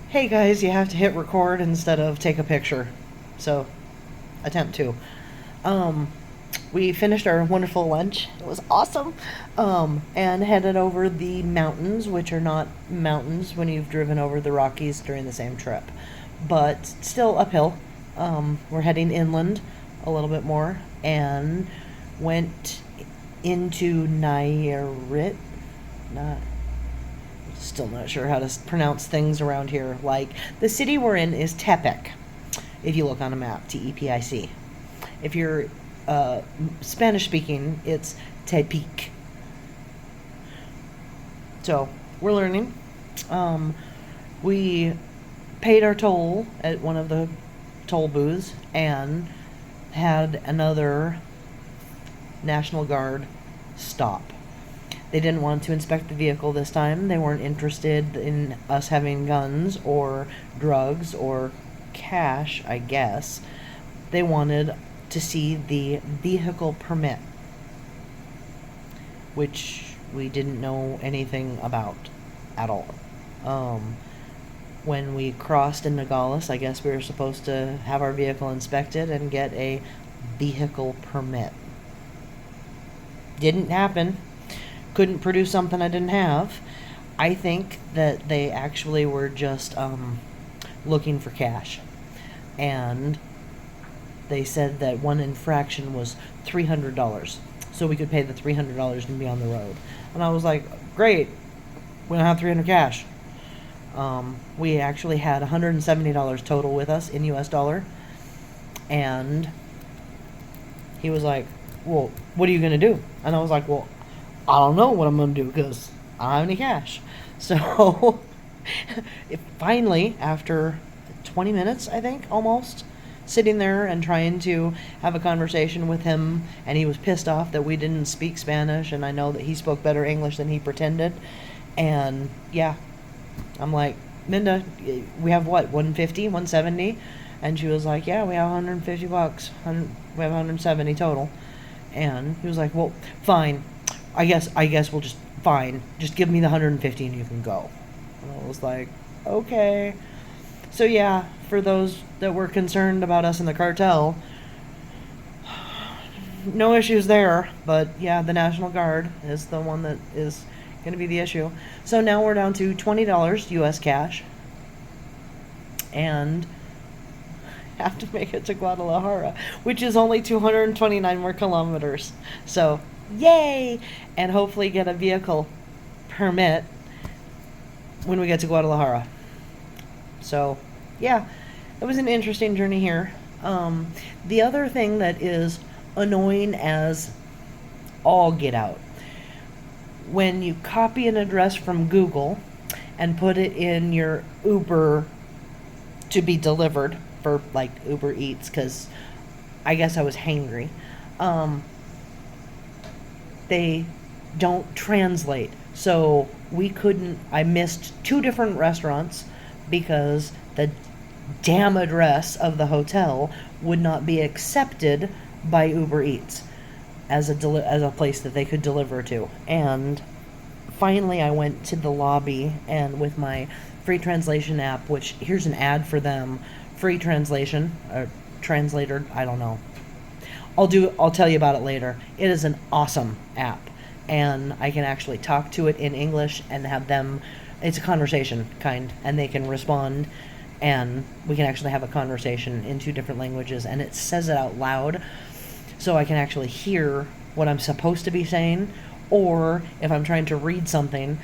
Hey guys, you have to hit record instead of take a picture. So, attempt to. Um, we finished our wonderful lunch. It was awesome. And headed over the mountains, which are not mountains when you've driven over the Rockies during the same trip, but still uphill. We're heading inland a little bit more and went into Nayarit. Not Still not sure how to pronounce things around here. Like, the city we're in is Tepic, if you look on a map, Tepic. If you're Spanish speaking, it's Tepic. So, we're learning. We paid our toll at one of the toll booths and had another National Guard stop. They didn't want to inspect the vehicle this time. They weren't interested in us having guns or drugs or cash, I guess. They wanted to see the vehicle permit, which we didn't know anything about at all. When we crossed in Nogales, I guess we were supposed to have our vehicle inspected and get a vehicle permit. Didn't happen. Couldn't produce something I didn't have. I think that they actually were just looking for cash. And they said that one infraction was $300. So we could pay the $300 and be on the road. And I was like, great, we don't have 300 cash. We actually had $170 total with us in US dollar. And he was like, well, what are you going to do? And I was like, well, I don't know what I'm going to do because I don't have any cash. So, finally, after 20 minutes, I think, almost, sitting there and trying to have a conversation with him, and he was pissed off that we didn't speak Spanish, and I know that he spoke better English than he pretended. And, yeah, I'm like, Minda, we have what, 150, 170? And she was like, yeah, we have 150 bucks. We have 170 total. And he was like, well, fine. I guess we'll just, fine. Just give me the 150 and you can go. And I was like, okay. So yeah, for those that were concerned about us in the cartel, no issues there. But yeah, the National Guard is the one that is going to be the issue. So now we're down to $20 US cash. And have to make it to Guadalajara, which is only 229 more kilometers. So, yay! And hopefully get a vehicle permit when we get to Guadalajara. So, yeah, it was an interesting journey here. The other thing that is annoying as all get out, when you copy an address from Google and put it in your Uber to be delivered for like Uber Eats, because I guess I was hangry. They don't translate. So I missed 2 different restaurants because the damn address of the hotel would not be accepted by Uber Eats as a place that they could deliver to. And finally I went to the lobby, and with my free translation app, which, here's an ad for them, free translation, or translator, I don't know. I'll tell you about it later. It is an awesome app, and I can actually talk to it in English and have them, it's a conversation kind, and they can respond, and we can actually have a conversation in 2 different languages, and it says it out loud, so I can actually hear what I'm supposed to be saying, or if I'm trying to read something,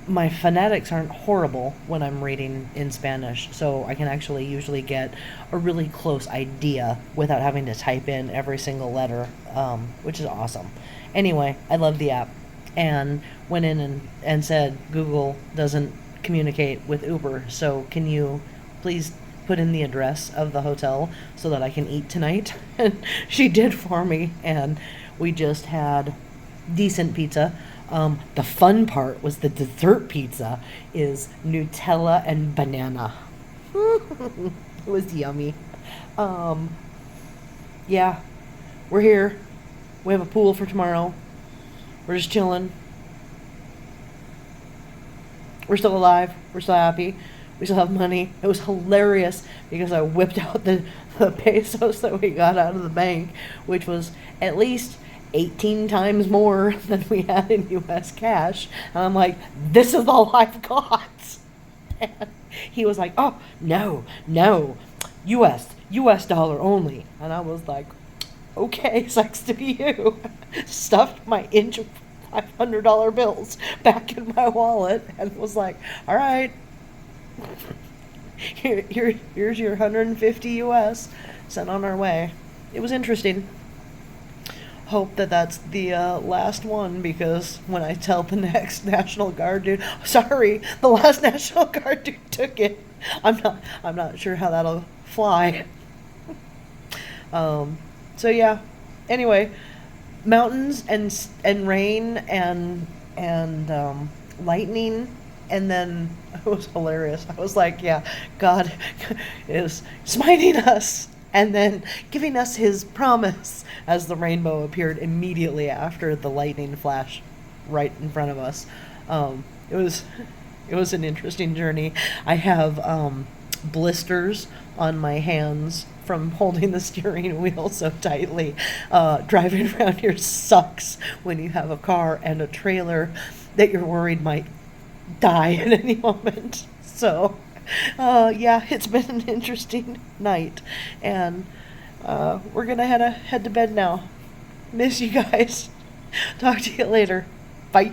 my phonetics aren't horrible when I'm reading in Spanish, so I can actually usually get a really close idea without having to type in every single letter, which is awesome. Anyway, I love the app, and went in and said, Google doesn't communicate with Uber, so can you please put in the address of the hotel so that I can eat tonight? And she did for me, and we just had decent pizza. The fun part was the dessert pizza is Nutella and banana. It was yummy. Yeah, we're here. We have a pool for tomorrow. We're just chilling. We're still alive. We're still happy. We still have money. It was hilarious because I whipped out the pesos that we got out of the bank, which was at least 18 times more than we had in US cash. And I'm like, this is all I've got. And he was like, oh, no, no, US dollar only. And I was like, okay, sucks to be you. Stuffed my inch of $500 bills back in my wallet and was like, all right, here's your 150 US, sent on our way. It was interesting. Hope that that's the last one, because when I tell the next National Guard dude, sorry, the last National Guard dude took it. I'm not sure how that'll fly. So yeah. Anyway, mountains and rain and lightning, and then it was hilarious. I was like, yeah, God is smiting us and then giving us his promise as the rainbow appeared immediately after the lightning flash right in front of us. It was an interesting journey. I have blisters on my hands from holding the steering wheel so tightly. Driving around here sucks when you have a car and a trailer that you're worried might die at any moment. So, yeah, it's been an interesting night, and we're gonna head to bed now. Miss you guys. Talk to you later. Bye.